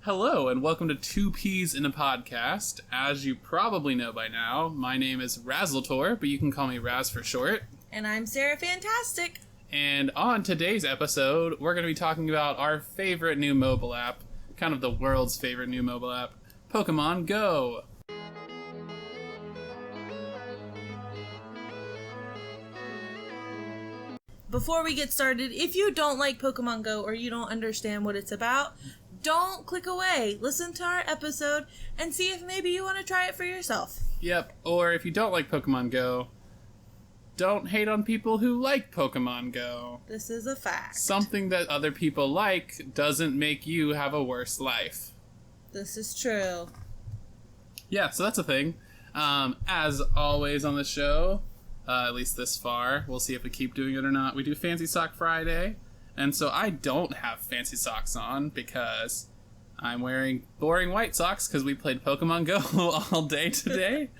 Hello, and welcome to Two Peas in a Podcast. As you probably know by now, my name is Razultor, but you can call me Raz for short. And I'm Sara Fantastic. And on today's episode, we're going to be talking about our favorite new mobile app, kind of the world's favorite new mobile app, Pokemon Go. Before we get started, if you don't like Pokemon Go or you don't understand what it's about, don't click away. Listen to our episode and see if maybe you want to try it for yourself. Yep, or if you don't like Pokemon Go, don't hate on people who like Pokemon Go. This is a fact. Something that other people like doesn't make you have a worse life. This is true. Yeah, so that's a thing. As always on the show, at least this far, we'll see if we keep doing it or not, we do Fancy Sock Friday. And so I don't have fancy socks on because I'm wearing boring white socks because we played Pokemon Go all day today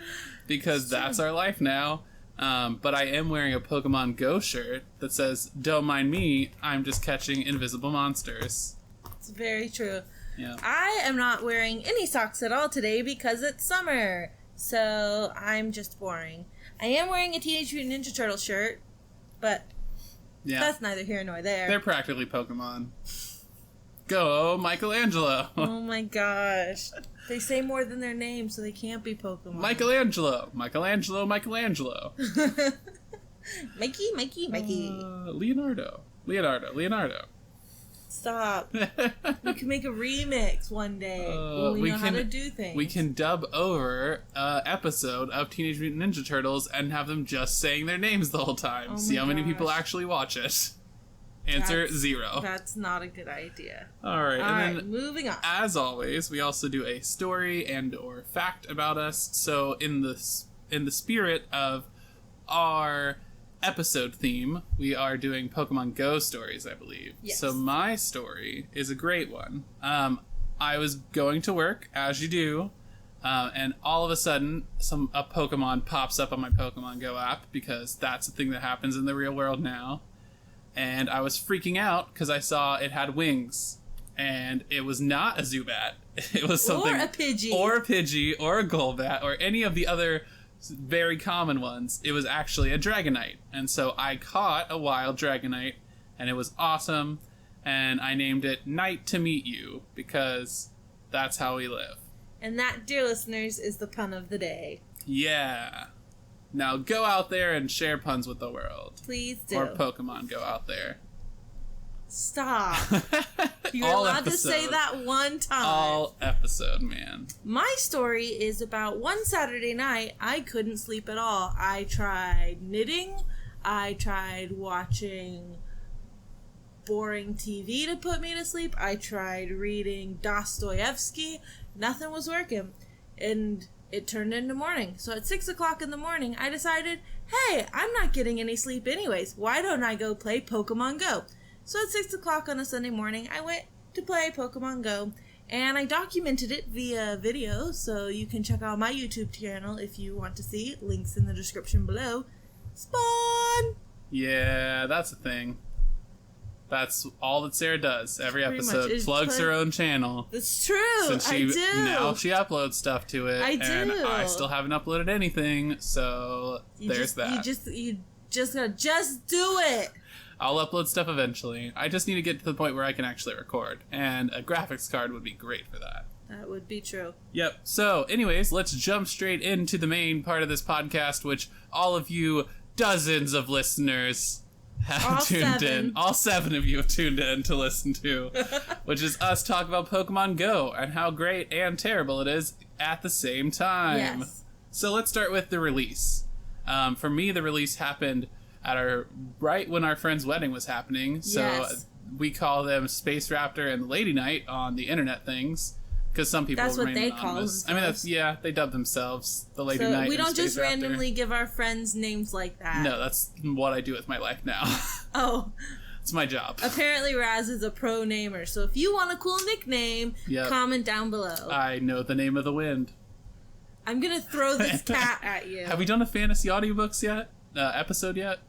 because that's our life now. But I am wearing a Pokemon Go shirt that says, "Don't mind me, I'm just catching invisible monsters." It's very true. Yeah. I am not wearing any socks at all today because it's summer. So I'm just boring. I am wearing a Teenage Mutant Ninja Turtle shirt, but yeah, that's neither here nor there. They're practically Pokemon. Go, Michelangelo. Oh my gosh. They say more than their name, so they can't be Pokemon. Michelangelo. Mikey. Leonardo. Stop. We can make a remix one day when we know how to do things. We can dub over an episode of Teenage Mutant Ninja Turtles and have them just saying their names the whole time. See how many people actually watch it. Answer 0. That's not a good idea. Alright, and then moving on. As always, we also do a story and or fact about us. So in the spirit of our episode theme, we are doing Pokemon Go stories, I believe. Yes. So my story is a great one. I was going to work, as you do, and all of a sudden, a Pokemon pops up on my Pokemon Go app, because that's the thing that happens in the real world now. And I was freaking out, because I saw it had wings. And it was not a Zubat. It was something... Or a Pidgey. Or a Pidgey, or a Golbat, or any of the other very common ones. It was actually a Dragonite. And so I caught a wild Dragonite, and it was awesome, and I named it Night to Meet You, because that's how we live. And that, dear listeners, is the pun of the day. Yeah. Now go out there and share puns with the world. Please do. Or Pokemon go out there. Stop. You're allowed to say that one time. All episode, man. My story is about one Saturday night, I couldn't sleep at all. I tried knitting. I tried watching boring TV to put me to sleep. I tried reading Dostoevsky. Nothing was working. And it turned into morning. So at 6 o'clock in the morning, I decided, hey, I'm not getting any sleep anyways. Why don't I go play Pokemon Go? So at 6 o'clock on a Sunday morning, I went to play Pokemon Go, and I documented it via video, so you can check out my YouTube channel if you want to see. Links in the description below. Spawn! Yeah, that's the thing. That's all that Sara does. Every episode plugs her own channell. That's true. Since I do. Now she uploads stuff to it. I do. And I still haven't uploaded anything, so there's that. You just gotta do it. I'll upload stuff eventually. I just need to get to the point where I can actually record, and a graphics card would be great for that. That would be true. Yep. So, anyways, let's jump straight into the main part of this podcast, which all of you dozens of listeners have tuned in. All 7 of you have tuned in to listen to, which is us talk about Pokemon Go and how great and terrible it is at the same time. Yes. So let's start with the release. For me, the release happened at right when our friend's wedding was happening. So yes. We call them Space Raptor and Lady Night on the internet things. Because some people that's what remain they anonymous. call themselves. I mean, they dub themselves the Lady Night. We don't just randomly give our friends names like that. No, that's what I do with my life now. Oh. It's my job. Apparently Raz is a pro namer, so if you want a cool nickname, comment down below. I know the name of the wind. I'm gonna throw this cat at you. Have we done a fantasy audiobooks yet? Episode yet?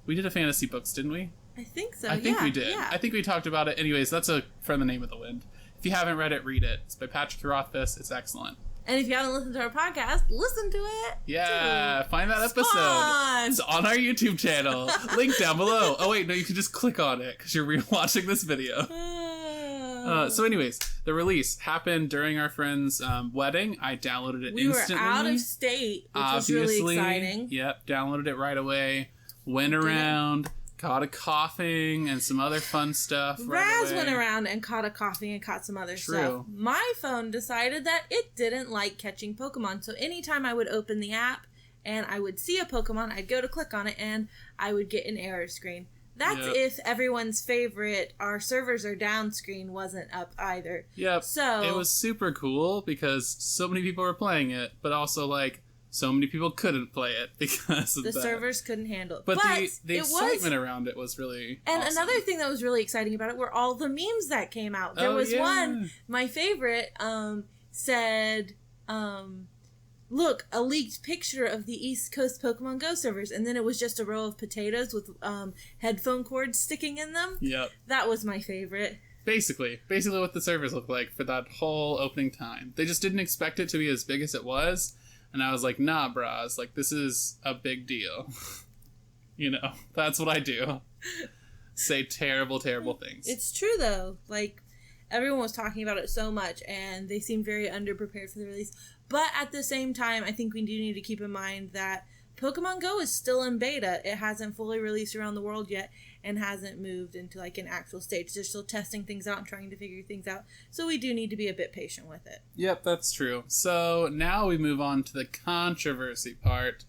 We did a fantasy books, didn't we? I think so. I think we did. Yeah. I think we talked about it. Anyways, that's from the name of the wind. If you haven't read it, read it. It's by Patrick Rothfuss. It's excellent. And if you haven't listened to our podcast, listen to it. Yeah, find that episode. Fun. It's on our YouTube channel. Link down below. Oh wait, no, you can just click on it because you're rewatching this video. So anyways, the release happened during our friend's wedding. I downloaded it instantly. We were out of state, which was really exciting. Yep, downloaded it right away. Went around, caught a coughing and some other fun stuff. Raz went around and caught a coughing and caught some other stuff. My phone decided that it didn't like catching Pokemon, so anytime I would open the app and I would see a Pokemon, I'd go to click on it and I would get an error screen. That's if everyone's favorite, our servers are down screen wasn't up either. Yep. So it was super cool because so many people were playing it, but also like so many people couldn't play it because of the that. servers couldn't handle it. But the excitement around it was really And awesome. Another thing that was really exciting about it were all the memes that came out. There was one, my favorite, said, look, a leaked picture of the East Coast Pokemon Go servers, and then it was just a row of potatoes with headphone cords sticking in them. Yep. That was my favorite. Basically what the servers looked like for that whole opening time. They just didn't expect it to be as big as it was, and I was like, nah, bras, like, this is a big deal. You know, that's what I do. Say terrible, terrible things. It's true, though. Like, everyone was talking about it so much, and they seemed very underprepared for the release. But at the same time, I think we do need to keep in mind that Pokemon Go is still in beta. It hasn't fully released around the world yet and hasn't moved into like an actual stage. They're still testing things out and trying to figure things out. So we do need to be a bit patient with it. Yep, that's true. So now we move on to the controversy part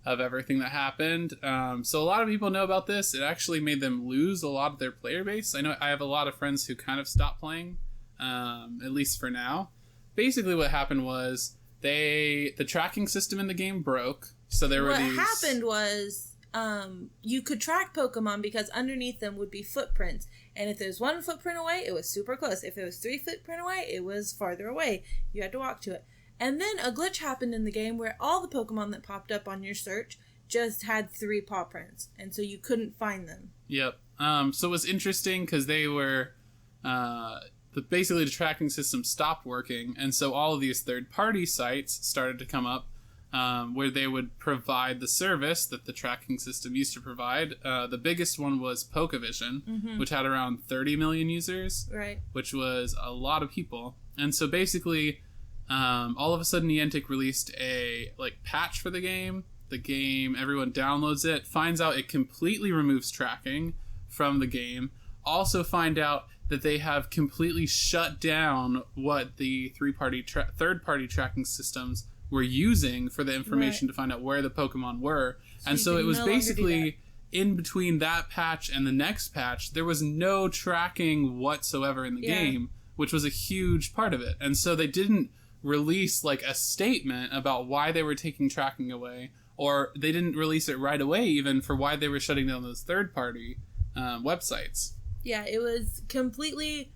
of everything that happened. So a lot of people know about this. It actually made them lose a lot of their player base. I know I have a lot of friends who kind of stopped playing, at least for now. Basically what happened was the tracking system in the game broke. So there were these... What happened was you could track Pokemon because underneath them would be footprints. And if there was 1 footprint away, it was super close. If it was 3 footprint away, it was farther away. You had to walk to it. And then a glitch happened in the game where all the Pokemon that popped up on your search just had 3 paw prints. And so you couldn't find them. Yep. So it was interesting because they were... basically the tracking system stopped working, and so all of these third-party sites started to come up where they would provide the service that the tracking system used to provide. The biggest one was Pokevision, which had around 30 million users, right? Which was a lot of people. And so basically, all of a sudden Niantic released a patch for the game. The game, everyone downloads it, finds out it completely removes tracking from the game. Also find out that they have completely shut down what the third-party tracking systems were using for the information to find out where the Pokemon were. And so it was basically in between that patch and the next patch, there was no tracking whatsoever in the game, which was a huge part of it. And so they didn't release a statement about why they were taking tracking away, or they didn't release it right away even for why they were shutting down those third-party websites. Yeah, it was completely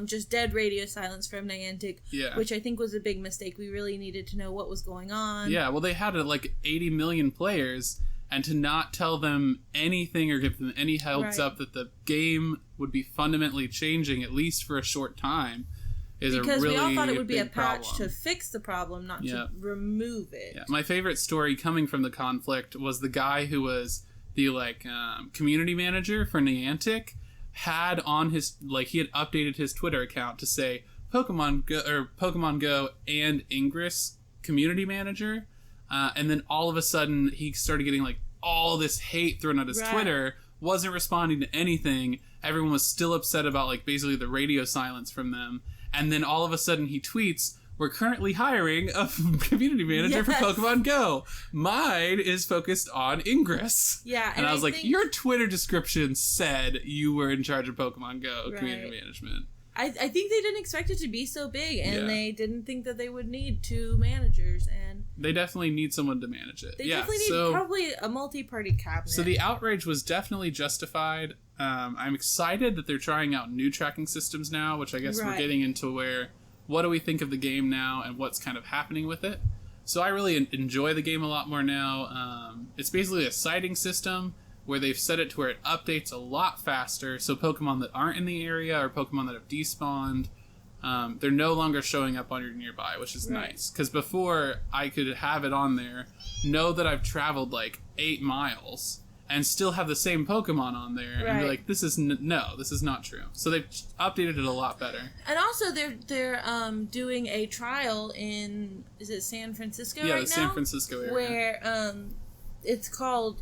just dead radio silence from Niantic, which I think was a big mistake. We really needed to know what was going on. Yeah, well, they had 80 million players, and to not tell them anything or give them any heads up that the game would be fundamentally changing, at least for a short time, is a really because we all thought it would be a patch problem to fix the problem, not to remove it. Yeah. My favorite story coming from the conflict was the guy who was the community manager for Niantic. Had on his he had updated his Twitter account to say Pokemon Go and Ingress community manager, and then all of a sudden he started getting all this hate thrown at his Twitter. Wasn't responding to anything. Everyone was still upset about basically the radio silence from them. And then all of a sudden he tweets, "We're currently hiring a community manager for Pokemon Go. Mine is focused on Ingress." Yeah, and I was your Twitter description said you were in charge of Pokemon Go community management. I think they didn't expect it to be so big, and they didn't think that they would need 2 managers, and they definitely need someone to manage it. They definitely need probably a multi-party cabinet. So the outrage was definitely justified. I'm excited that they're trying out new tracking systems now, which I guess we're getting into where... What do we think of the game now, and what's kind of happening with it? So I really enjoy the game a lot more now. It's basically a sighting system where they've set it to where it updates a lot faster, so Pokemon that aren't in the area or Pokemon that have despawned they're no longer showing up on your nearby, which is nice. Because before, I could have it on there, know that I've traveled like 8 miles, and still have the same Pokemon on there, and be like, this is this is not true. So they've updated it a lot better. And also, they're doing a trial in, is it San Francisco right now? Yeah, the San Francisco area. Where it's called,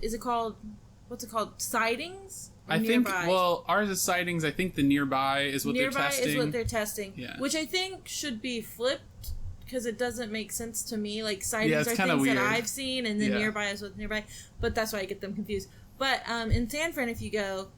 what's it called, Sightings? I think, well, ours is Sightings. I think the Nearby is what they're testing. Nearby is what they're testing. Yeah. Which I think should be flipped, because it doesn't make sense to me. Like, Sightings are things weird. that I've seen, and then Nearby is what's Nearby. But that's why I get them confused. But in San Fran, if you go,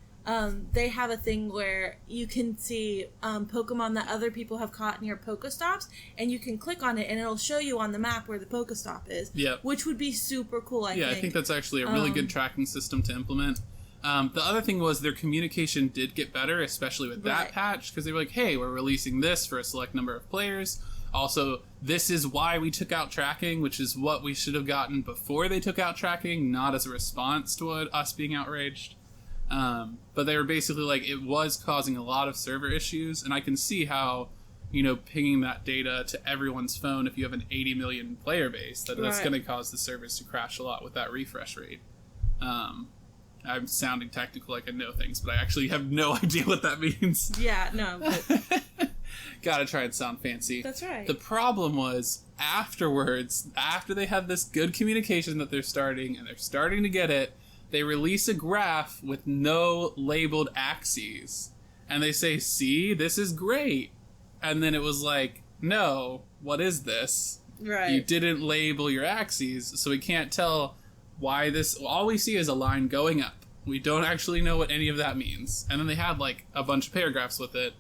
they have a thing where you can see Pokemon that other people have caught near Pokestops, and you can click on it, and it'll show you on the map where the Pokestop is. Yep. Which would be super cool, I think. Yeah, I think that's actually a really good tracking system to implement. The other thing was their communication did get better, especially with that patch, because they were like, hey, we're releasing this for a select number of players. Also, this is why we took out tracking, which is what we should have gotten before they took out tracking, not as a response to us being outraged. But they were basically like, it was causing a lot of server issues, and I can see how, pinging that data to everyone's phone, if you have an 80 million player base, that's going to cause the servers to crash a lot with that refresh rate. I'm sounding technical like I know things, but I actually have no idea what that means. Yeah, no. But... Gotta try and sound fancy. That's right. The problem was, afterwards, after they have this good communication that they're starting, and they're starting to get it, they release a graph with no labeled axes. And they say, see, this is great. And then it was like, no, what is this? Right. You didn't label your axes, so we can't tell why this... All we see is a line going up. We don't actually know what any of that means. And then they had, like, a bunch of paragraphs with it,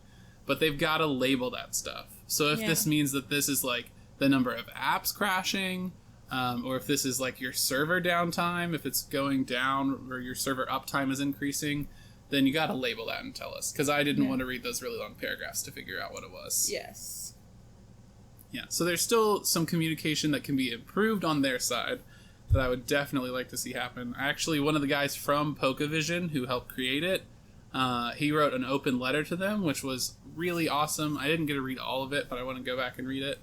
but they've got to label that stuff. So if this means that this is, like, the number of apps crashing, or if this is, like, your server downtime, if it's going down or your server uptime is increasing, then you got to label that and tell us. Because I didn't want to read those really long paragraphs to figure out what it was. Yes. Yeah, so there's still some communication that can be improved on their side that I would definitely like to see happen. Actually, one of the guys from PokeVision who helped create it, he wrote an open letter to them, which was really awesome. I didn't get to read all of it, but I want to go back and read it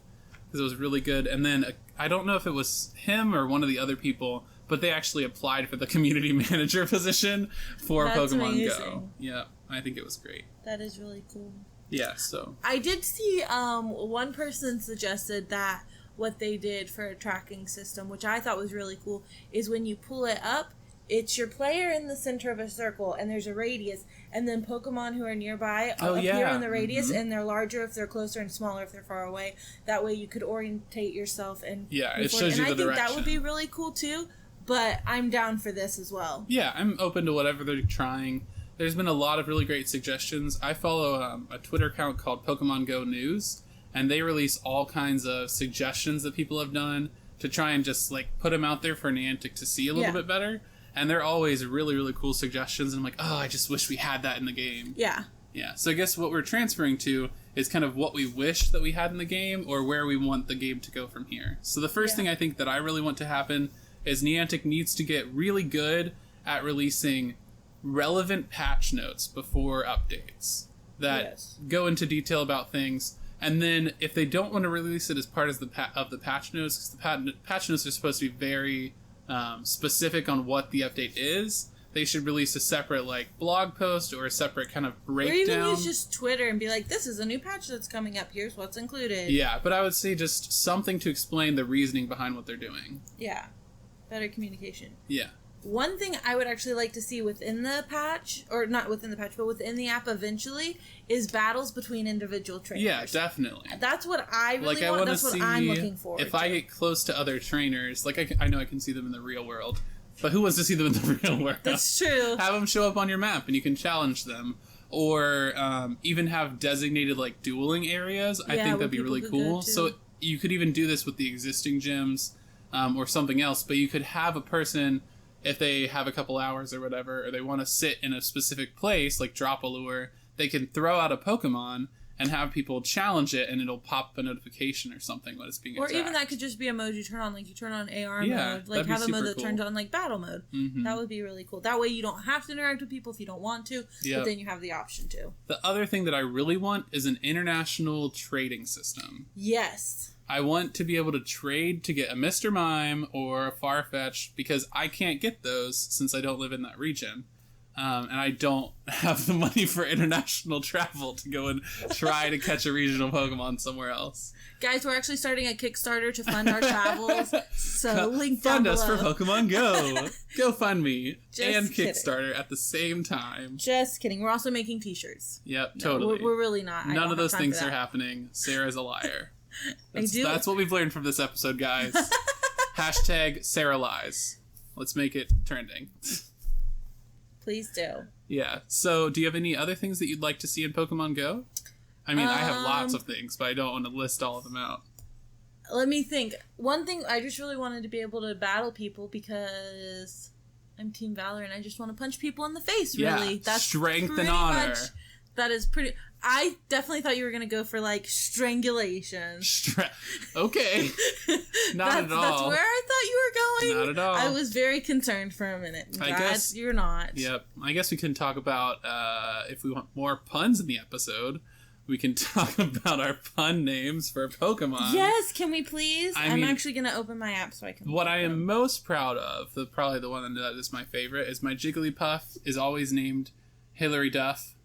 because it was really good. And then I don't know if it was him or one of the other people, but they actually applied for the community manager position for That's Pokemon amazing. Go. Yeah, I think it was great. That is really cool. Yeah, so I did see one person suggested that what they did for a tracking system, which I thought was really cool, is when you pull it up, it's your player in the center of a circle, and there's a radius, and then Pokemon who are nearby appear in the radius, and they're larger if they're closer and smaller if they're far away. That way you could orientate yourself and it shows you the direction. And I think that would be really cool too, but I'm down for this as well. Yeah, I'm open to whatever they're trying. There's been a lot of really great suggestions. I follow a Twitter account called Pokemon Go News, and they release all kinds of suggestions that people have done to try and just, like, put them out there for Niantic to see a little bit better. And they're always really, really cool suggestions. And I'm like, oh, I just wish we had that in the game. Yeah. Yeah. So I guess what we're transferring to is kind of what we wish that we had in the game or where we want the game to go from here. So the first thing I think that I really want to happen is Niantic needs to get really good at releasing relevant patch notes before updates that go into detail about things. And then if they don't want to release it as part of the patch notes, because the patch notes are supposed to be very specific on what the update is, they should release a separate, like, blog post or a separate kind of breakdown. Or even use just Twitter and be like, this is a new patch that's coming up, here's what's included. Yeah, but I would say just something to explain the reasoning behind what they're doing. Yeah. Better communication. Yeah. One thing I would actually like to see within the patch, or not within the patch, but within the app eventually, is battles between individual trainers. Yeah, definitely. That's what I really want. That's what I'm looking for. If I get close to other trainers, like I know I can see them in the real world, but who wants to see them in the real world? That's true. Have them show up on your map and you can challenge them. Or even have designated, like, dueling areas. I think that'd be really cool. So you could even do this with the existing gyms or something else, but you could have a person, if they have a couple hours or whatever, or they want to sit in a specific place, like drop a lure, they can throw out a Pokemon, and have people challenge it, and it'll pop a notification or something when it's being attacked. Or even that could just be a mode you turn on, like you turn on AR mode, like that'd be have a mode super that cool. turns on like battle mode. Mm-hmm. That would be really cool. That way you don't have to interact with people if you don't want to, but then you have the option to. The other thing that I really want is an international trading system. Yes. I want to be able to trade to get a Mr. Mime or a Farfetch, because I can't get those since I don't live in that region. And I don't have the money for international travel to go and try to catch a regional Pokemon somewhere else. Guys, we're actually starting a Kickstarter to fund our travels, so link down below. Fund us for Pokemon Go. Go fund me and kidding. Kickstarter at the same time. Just kidding. We're also making t-shirts. Yep, No, totally. we're really not. None of those things are happening. Sarah's a liar. That's what we've learned from this episode, guys. Hashtag Sarah lies. Let's make it trending. Please do. Yeah. So, do you have any other things that you'd like to see in Pokemon Go? I mean, I have lots of things, but I don't want to list all of them out. Let me think. One thing, I just really wanted to be able to battle people because I'm Team Valor and I just want to punch people in the face, really. Yeah. That's Strength and honor. That is pretty... I definitely thought you were going to go for, like, strangulation. Okay. Not at all. That's where I thought you were going. Not at all. I was very concerned for a minute. I guess you're not. Yep. I guess we can talk about, if we want more puns in the episode, we can talk about our pun names for Pokemon. Yes, can we please? I'm mean, actually going to open my app so I can... What I am most proud of, probably the one that is my favorite, is my Jigglypuff is always named Hilary Duff.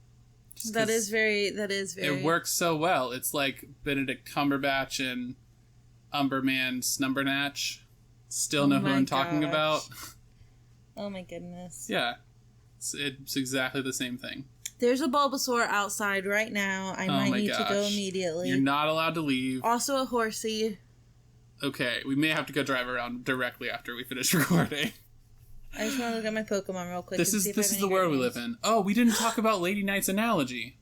That is very... It works so well. It's like Benedict Cumberbatch and Umberman Snumbernatch. Still know who I'm talking about. Oh my goodness. Yeah. It's exactly the same thing. There's a Bulbasaur outside right now. I might need to go immediately. You're not allowed to leave. Also a horsey. Okay, we may have to go drive around directly after we finish recording. I just want to look at my Pokemon real quick. This is the world we live in. Oh, we didn't talk about Lady Knight's analogy.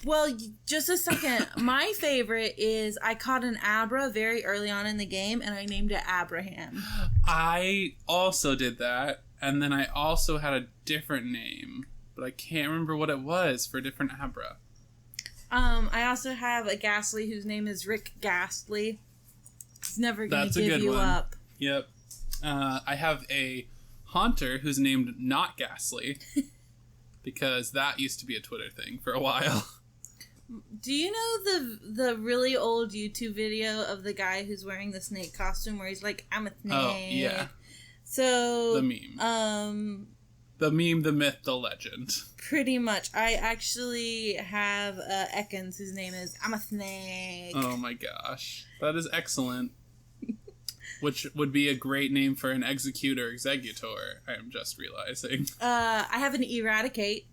Well, just a second. My favorite is I caught an Abra very early on in the game, and I named it Abraham. I also did that, and then I also had a different name, but I can't remember what it was for a different Abra. I also have a Ghastly whose name is Rick Ghastly. He's never going to give you up. Yep. I have a Haunter who's named Not Ghastly, because that used to be a Twitter thing for a while. Do you know the really old YouTube video of the guy who's wearing the snake costume where he's like, I'm a snake? Oh, yeah. So... The meme. The meme, the myth, the legend. Pretty much. I actually have Ekans whose name is I'm a snake. Oh my gosh. That is excellent. Which would be a great name for an executor, I am just realizing. I have an Eradicate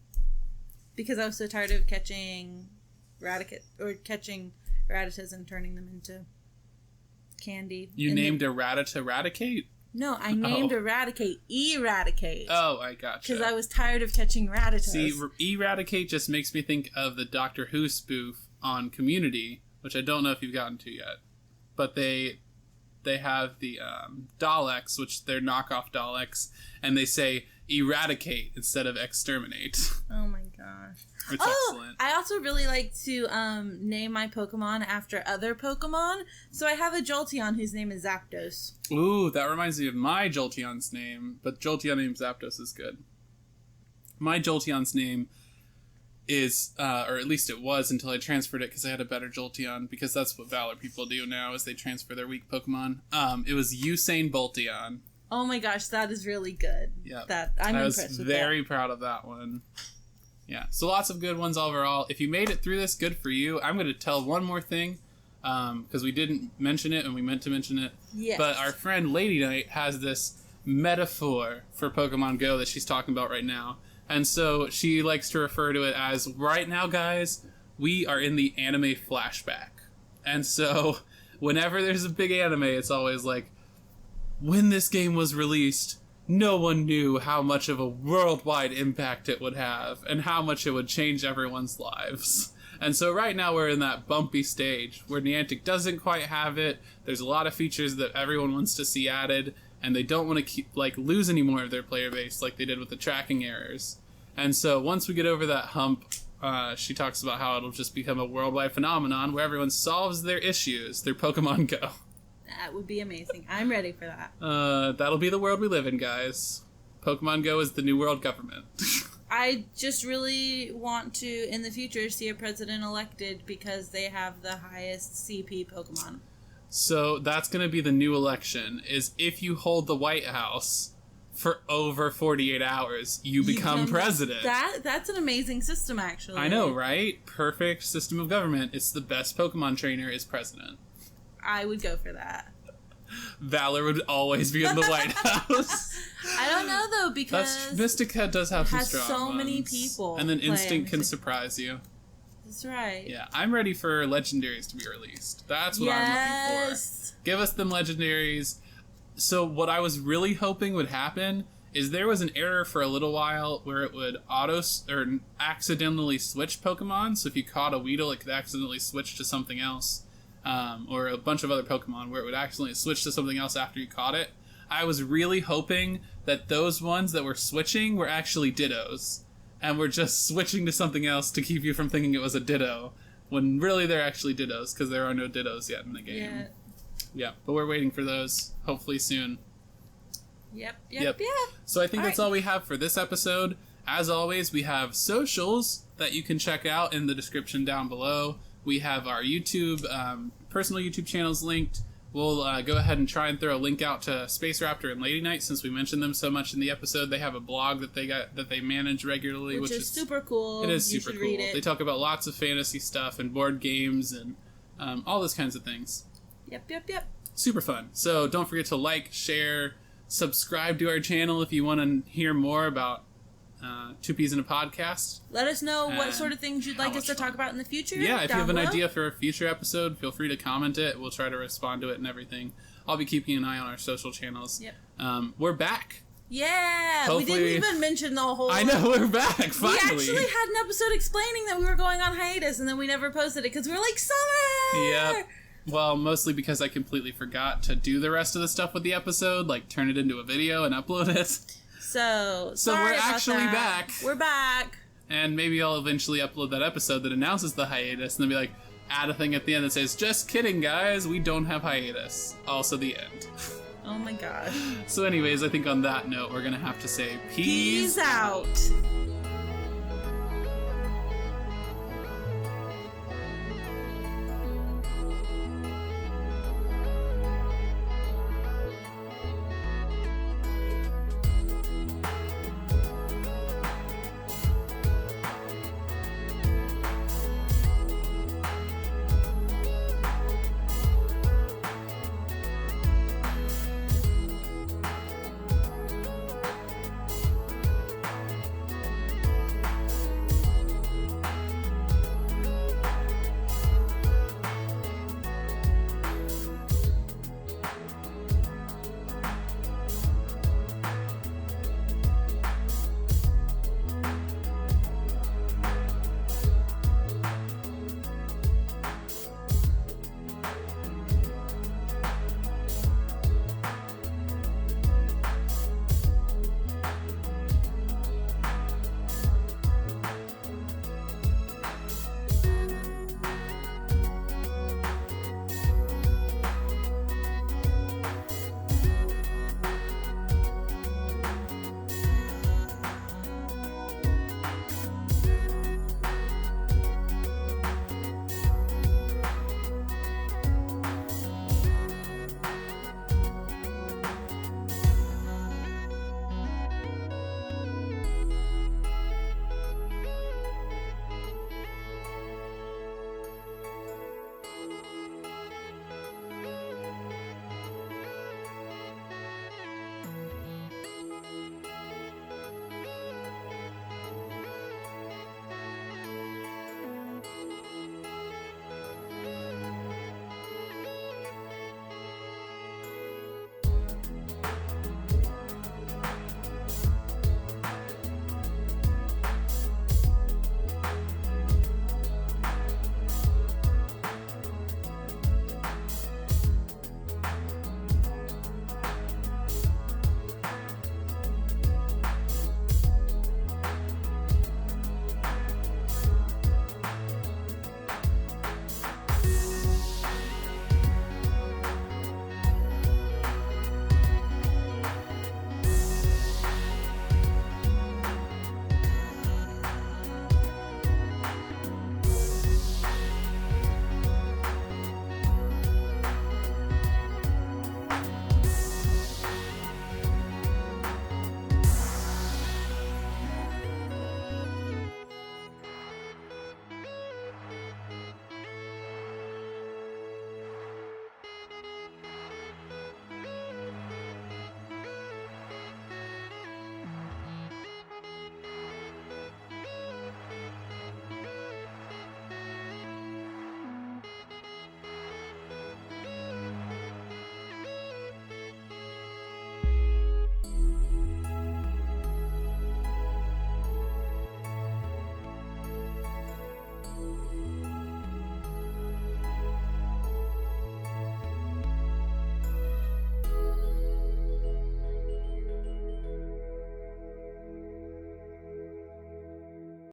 because I was so tired of catching Rattatas and turning them into candy. You named Eradicate? No, I named Eradicate. Oh, I gotcha. Because I was tired of catching Rattatas. See, Eradicate just makes me think of the Doctor Who spoof on Community, which I don't know if you've gotten to yet. But they have the Daleks, which they're knockoff Daleks, and they say eradicate instead of exterminate. Oh my gosh. It's excellent. I also really like to name my Pokemon after other Pokemon. So I have a Jolteon whose name is Zapdos. Ooh, that reminds me of my Jolteon's name, but Jolteon named Zapdos is good. My Jolteon's name is, or at least it was until I transferred it because I had a better Jolteon, because that's what Valor people do now, is they transfer their weak Pokemon. It was Usain Bolteon. Oh my gosh, that is really good. Yeah, I'm impressed with that. I was very proud of that one. Yeah, so lots of good ones overall. If you made it through this, good for you. I'm going to tell one more thing, because we didn't mention it and we meant to mention it. Yes. But our friend Lady Knight has this metaphor for Pokemon Go that she's talking about right now. And so she likes to refer to it as, right now, guys, we are in the anime flashback. And so whenever there's a big anime, it's always like, when this game was released, no one knew how much of a worldwide impact it would have and how much it would change everyone's lives. And so right now we're in that bumpy stage where Niantic doesn't quite have it. There's a lot of features that everyone wants to see added, and they don't want to lose any more of their player base like they did with the tracking errors. And so once we get over that hump, she talks about how it'll just become a worldwide phenomenon where everyone solves their issues through Pokemon Go. That would be amazing. I'm ready for that. That'll be the world we live in, guys. Pokemon Go is the new world government. I just really want to, in the future, see a president elected because they have the highest CP Pokemon. So that's going to be the new election, is if you hold the White House for over 48 hours, you become president. That's an amazing system, actually. I know, right? Perfect system of government. It's the best Pokemon trainer is president. I would go for that. Valor would always be in the White House. I don't know, though, because Mystica does have some strong so ones. many people. And then Instinct can surprise you. That's right. Yeah, I'm ready for legendaries to be released. That's what I'm looking for. Give us them legendaries. So what I was really hoping would happen is there was an error for a little while where it would accidentally switch Pokemon. So if you caught a Weedle, it could accidentally switch to something else. Or a bunch of other Pokemon where it would accidentally switch to something else after you caught it. I was really hoping that those ones that were switching were actually Dittos. And we're just switching to something else to keep you from thinking it was a Ditto. When really they're actually Dittos, because there are no Dittos yet in the game. Yeah, but we're waiting for those, hopefully soon. Yep. So I think that's all we have for this episode. As always, we have socials that you can check out in the description down below. We have our YouTube, personal YouTube channels linked. We'll go ahead and try and throw a link out to Space Raptor and Lady Knight since we mentioned them so much in the episode. They have a blog that they manage regularly, which is super cool. It is super cool. Read it. They talk about lots of fantasy stuff and board games and all those kinds of things. Yep. Super fun. So don't forget to like, share, subscribe to our channel if you want to hear more about Two Peas in a Podcast. Let us know what sort of things you'd like us to talk about in the future. Yeah, if you have an idea for a future episode, feel free to comment it. We'll try to respond to it and everything. I'll be keeping an eye on our social channels. Yep. We're back. Yeah, Hopefully, we didn't even mention the whole... I know, we're back, finally. We actually had an episode explaining that we were going on hiatus, and then we never posted it because we were like, summer! Yep. Well, mostly because I completely forgot to do the rest of the stuff with the episode, like turn it into a video and upload it. So we're actually back. We're back. And maybe I'll eventually upload that episode that announces the hiatus and then be like, add a thing at the end that says, just kidding, guys, we don't have hiatus. Also the end. Oh my god. So anyways, I think on that note, we're going to have to say peace out.